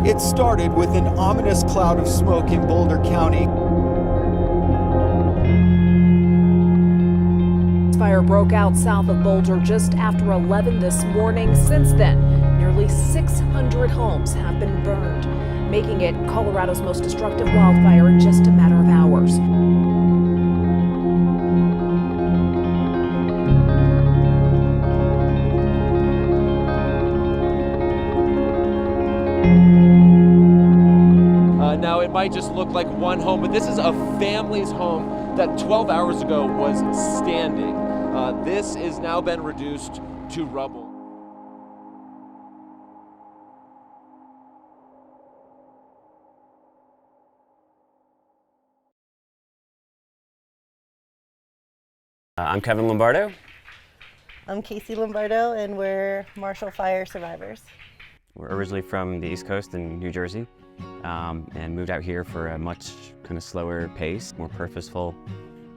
It started with an ominous cloud of smoke in Boulder County. Fire broke out south of Boulder just after 11 this morning. Since then, nearly 600 homes have been burned, making it Colorado's most destructive wildfire in just a matter of hours. Now, it might just look like one home, but this is a family's home that 12 hours ago was standing. This has now been reduced to rubble. I'm Kevin Lombardo. I'm Casey Lombardo, and we're Marshall Fire survivors. We're originally from the East Coast in New Jersey, and moved out here for a much kind of slower pace, more purposeful.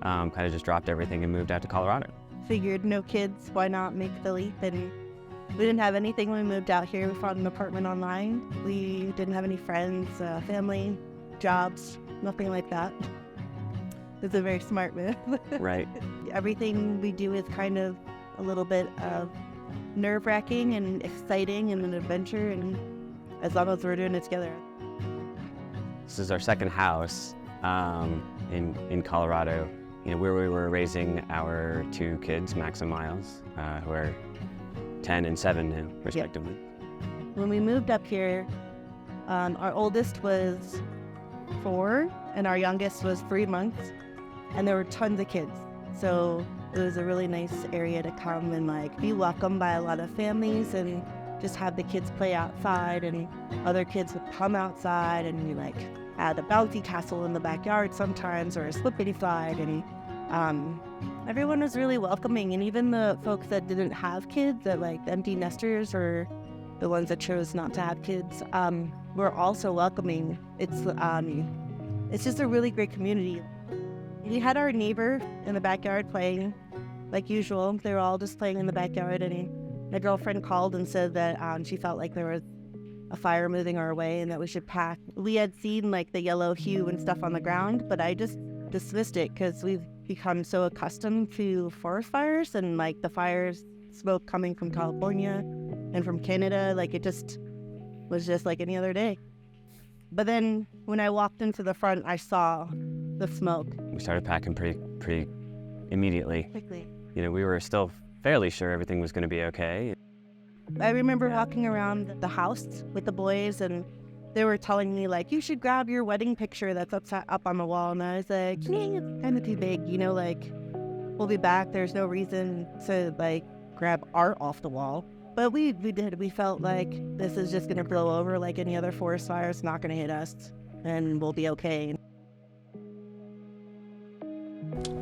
Kind of just dropped everything and moved out to Colorado. Figured no kids, why not make the leap? And we didn't have anything when we moved out here. We found an apartment online. We didn't have any friends, family, jobs, nothing like that. It's a very smart move. Right. Everything we do is kind of a little bit of nerve-wracking and exciting and an adventure, and as long as we're doing it together. This is our second house in Colorado, where we were raising our two kids, Max and Miles, who are 10 and 7 now, respectively. Yep. When we moved up here, our oldest was 4 and our youngest was 3 months, and there were tons of kids. So it was a really nice area to come and be welcomed by a lot of families and just have the kids play outside, and other kids would come outside, and we had a bouncy castle in the backyard sometimes, or a slippery slide, and everyone was really welcoming. And even the folks that didn't have kids, that the empty nesters or the ones that chose not to have kids, were also welcoming. It's just a really great community. We had our neighbor in the backyard playing like usual. They were all just playing in the backyard, and my girlfriend called and said that she felt like there was a fire moving our way and that we should pack. We had seen the yellow hue and stuff on the ground, but I just dismissed it because we've become so accustomed to forest fires and the fires, smoke coming from California and from Canada. It just was just like any other day. But then when I walked into the front, I saw the smoke. We started packing pretty immediately. Quickly. We were still fairly sure everything was going to be okay. I remember walking around the house with the boys, and they were telling me you should grab your wedding picture that's up on the wall, and I was like, it's kind of too big, we'll be back. There's no reason to grab art off the wall. But we did. We felt like this is just going to blow over like any other forest fire. It's not going to hit us, and we'll be okay.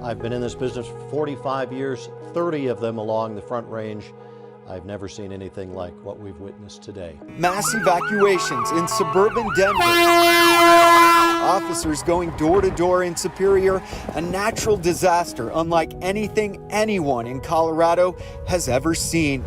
I've been in this business for 45 years, 30 of them along the Front Range. I've never seen anything like what we've witnessed today. Mass evacuations in suburban Denver. Officers going door to door in Superior. A natural disaster unlike anything anyone in Colorado has ever seen.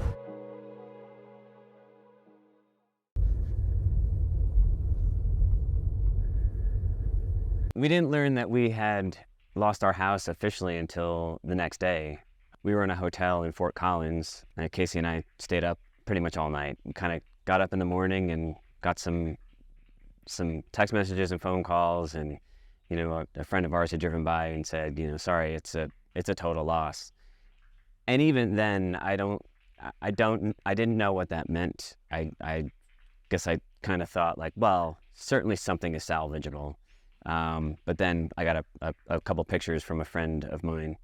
We didn't learn that we had lost our house officially until the next day. We were in a hotel in Fort Collins, and Casey and I stayed up pretty much all night. We kind of got up in the morning and got some text messages and phone calls, and a friend of ours had driven by and said, sorry, it's a total loss. And even then, I didn't know what that meant. I guess I kind of thought well, certainly something is salvageable. But then I got a couple pictures from a friend of mine,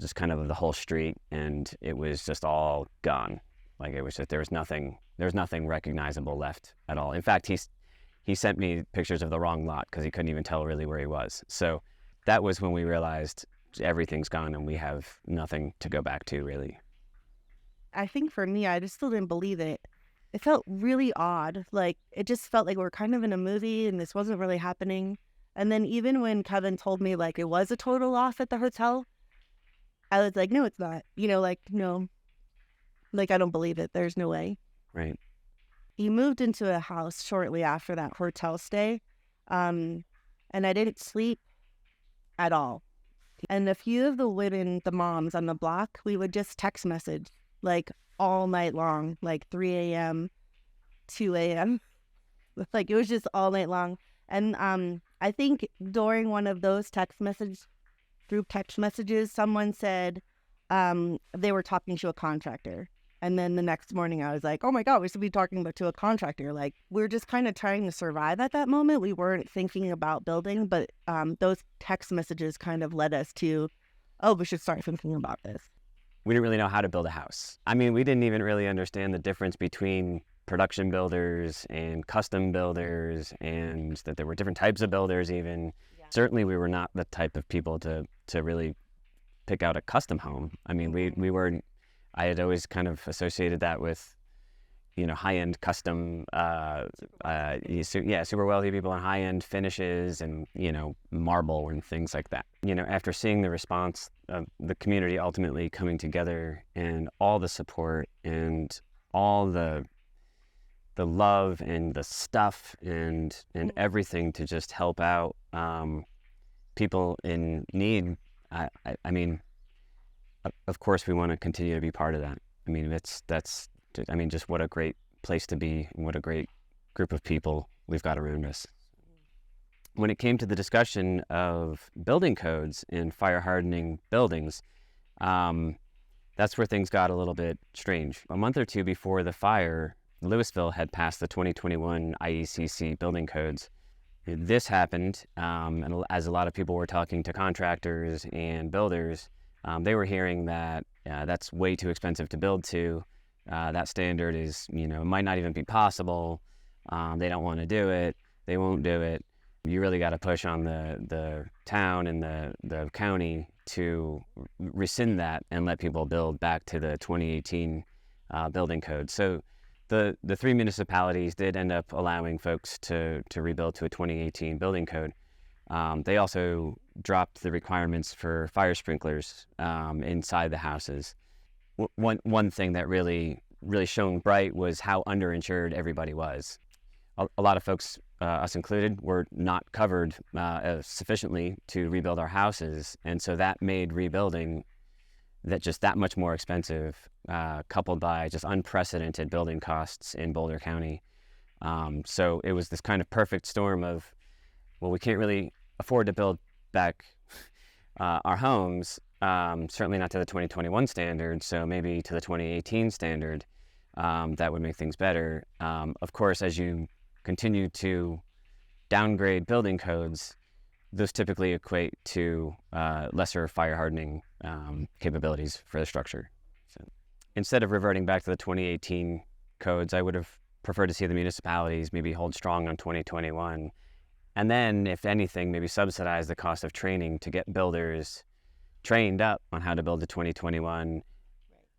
just kind of the whole street, and it was just all gone. It was just, there was nothing recognizable left at all. In fact, he sent me pictures of the wrong lot because he couldn't even tell really where he was. So that was when we realized everything's gone and we have nothing to go back to, really. I think for me, I just still didn't believe it. It felt really odd. It just felt like we were kind of in a movie and this wasn't really happening. And then even when Kevin told me it was a total loss at the hotel, I was like, no, it's not. No. I don't believe it. There's no way. Right. he moved into a house shortly after that hotel stay, and I didn't sleep at all. And a few of the women, the moms on the block, we would just text message like all night long, like 3 a.m., 2 a.m. Like it was just all night long. And I think during one of those group text messages, someone said they were talking to a contractor. And then the next morning I was like, oh my God, we should be talking to a contractor. Like we're just kind of trying to survive at that moment. We weren't thinking about building, but those text messages kind of led us to, oh, we should start thinking about this. We didn't really know how to build a house. I mean, we didn't even really understand the difference between production builders and custom builders, and that there were different types of builders even. Yeah. Certainly we were not the type of people to really pick out a custom home. I mean, we weren't. I had always kind of associated that with, high-end custom, super wealthy people and high-end finishes and, marble and things like that. After seeing the response of the community ultimately coming together and all the support and all the love and the stuff and everything to just help out people in need, I mean, of course, we want to continue to be part of that. I mean, just what a great place to be and what a great group of people we've got around us. When it came to the discussion of building codes and fire hardening buildings, that's where things got a little bit strange. A month or two before the fire, Louisville had passed the 2021 IECC building codes. This happened, and as a lot of people were talking to contractors and builders, they were hearing that that's way too expensive to build to. That standard is, might not even be possible. They don't want to do it. They won't do it. You really got to push on the town and the county to rescind that and let people build back to the 2018 building code. So the three municipalities did end up allowing folks to rebuild to a 2018 building code. They also dropped the requirements for fire sprinklers inside the houses. One thing that really shone bright was how underinsured everybody was. A lot of folks, us included, were not covered sufficiently to rebuild our houses, and so that made rebuilding that much more expensive, coupled by just unprecedented building costs in Boulder County. So it was this kind of perfect storm of, well, we can't really afford to build back our homes, certainly not to the 2021 standard, so maybe to the 2018 standard. That would make things better. Of course, as you continue to downgrade building codes, those typically equate to lesser fire hardening capabilities for the structure. So instead of reverting back to the 2018 codes, I would have preferred to see the municipalities maybe hold strong on 2021. And then, if anything, maybe subsidize the cost of training to get builders trained up on how to build a 2021,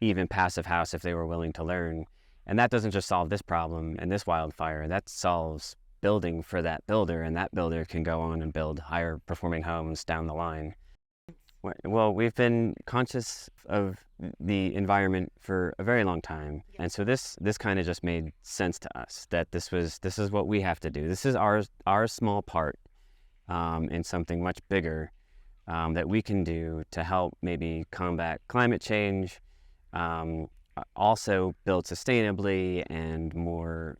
even passive house if they were willing to learn. And that doesn't just solve this problem and this wildfire, that solves building for that builder, and that builder can go on and build higher performing homes down the line. Well, we've been conscious of the environment for a very long time, and so this kind of just made sense to us that this is what we have to do. This is our small part in something much bigger that we can do to help maybe combat climate change, also build sustainably and more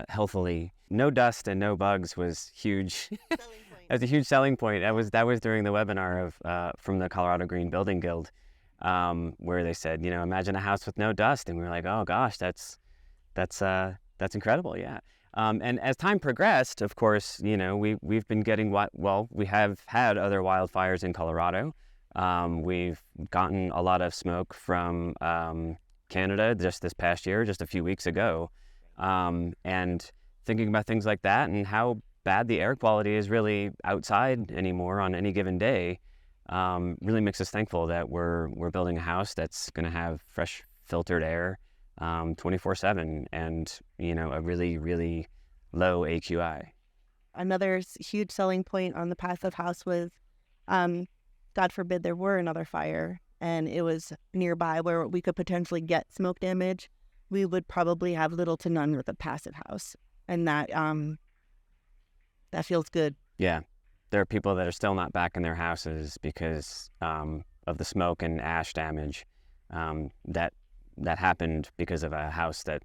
healthily. No dust and no bugs was huge. That was a huge selling point. That was during the webinar of from the Colorado Green Building Guild, where they said, imagine a house with no dust, and we were like, oh gosh, that's incredible, yeah. And as time progressed, of course, we've been getting we have had other wildfires in Colorado. We've gotten a lot of smoke from Canada just this past year, just a few weeks ago, and thinking about things like that and how bad the air quality is really outside anymore on any given day, really makes us thankful that we're building a house that's going to have fresh filtered air 24/7 and a really, really low AQI. Another huge selling point on the passive house was, God forbid there were another fire and it was nearby where we could potentially get smoke damage. we would probably have little to none with a passive house. And that feels good. Yeah. There are people that are still not back in their houses because of the smoke and ash damage that happened because of a house that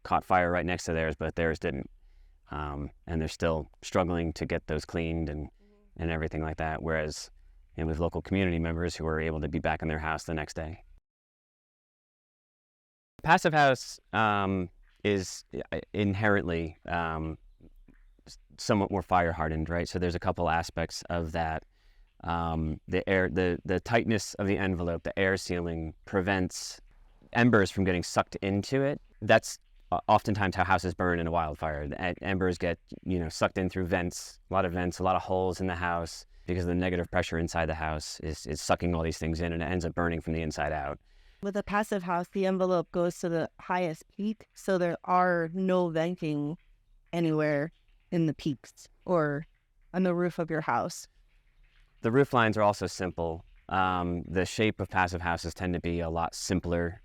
caught fire right next to theirs, but theirs didn't. And they're still struggling to get those cleaned and everything like that. Whereas with local community members who were able to be back in their house the next day. Passive house is inherently somewhat more fire hardened, right? So there's a couple aspects of that. The tightness of the envelope, the air sealing prevents embers from getting sucked into it. That's oftentimes how houses burn in a wildfire. The embers get, sucked in through vents, a lot of holes in the house because the negative pressure inside the house is sucking all these things in, and it ends up burning from the inside out. With a passive house, the envelope goes to the highest peak, so there are no venting anywhere in the peaks or on the roof of your house. The roof lines are also simple. The shape of passive houses tend to be a lot simpler.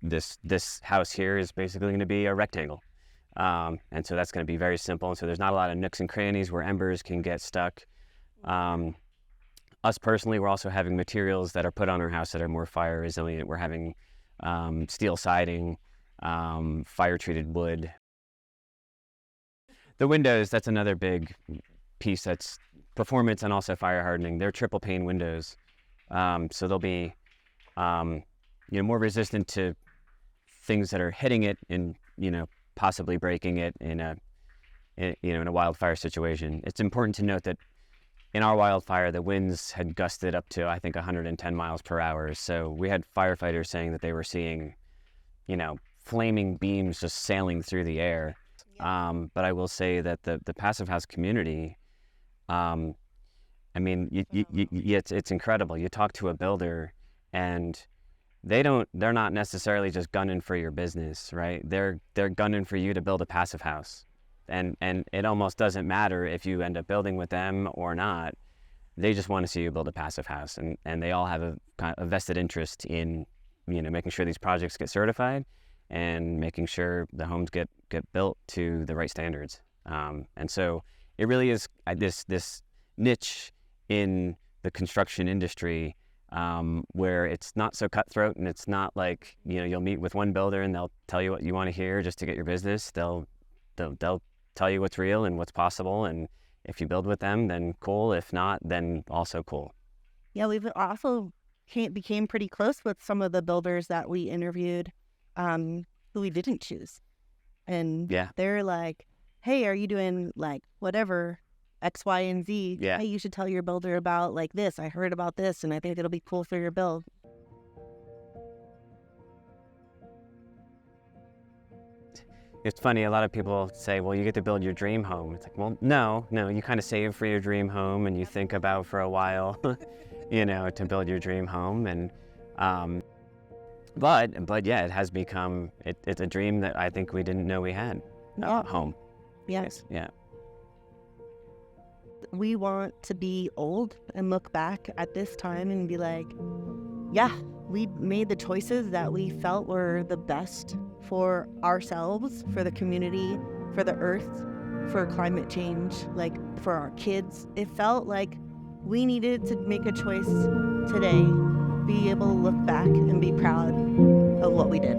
This house here is basically going to be a rectangle, and so that's going to be very simple. And so there's not a lot of nooks and crannies where embers can get stuck. Us personally, we're also having materials that are put on our house that are more fire resilient. We're having steel siding, fire-treated wood. The windows, that's another big piece that's performance and also fire hardening. They're triple pane windows, so they'll be more resistant to things that are hitting it and possibly breaking it in a wildfire situation. It's important to note that in our wildfire, the winds had gusted up to, I think, 110 miles per hour. So we had firefighters saying that they were seeing, flaming beams just sailing through the air. But I will say that the passive house community, it's incredible. You talk to a builder and they're not necessarily just gunning for your business, right? They're gunning for you to build a passive house. And it almost doesn't matter if you end up building with them or not. They just want to see you build a passive house, and they all have a vested interest in making sure these projects get certified and making sure the homes get built to the right standards. And so it really is this niche in the construction industry where it's not so cutthroat, and it's not like you'll meet with one builder and they'll tell you what you want to hear just to get your business. They'll tell you what's real and what's possible, and if you build with them, then cool. If not, then also cool. Yeah, we've also became pretty close with some of the builders that we interviewed who we didn't choose. And they're like, hey, are you doing like whatever, X, Y, and Z? Yeah. Hey, you should tell your builder about like this. I heard about this, and I think it'll be cool for your build. It's funny, a lot of people say, well, you get to build your dream home. It's like, well, no, you kind of save for your dream home and you think about for a while, to build your dream home. And, but yeah, it has become, it's a dream that I think we didn't know we had, home. Yes. Yeah. We want to be old and look back at this time and be like, yeah, we made the choices that we felt were the best for ourselves, for the community, for the earth, for climate change, like for our kids. It felt like we needed to make a choice today, be able to look back and be proud of what we did.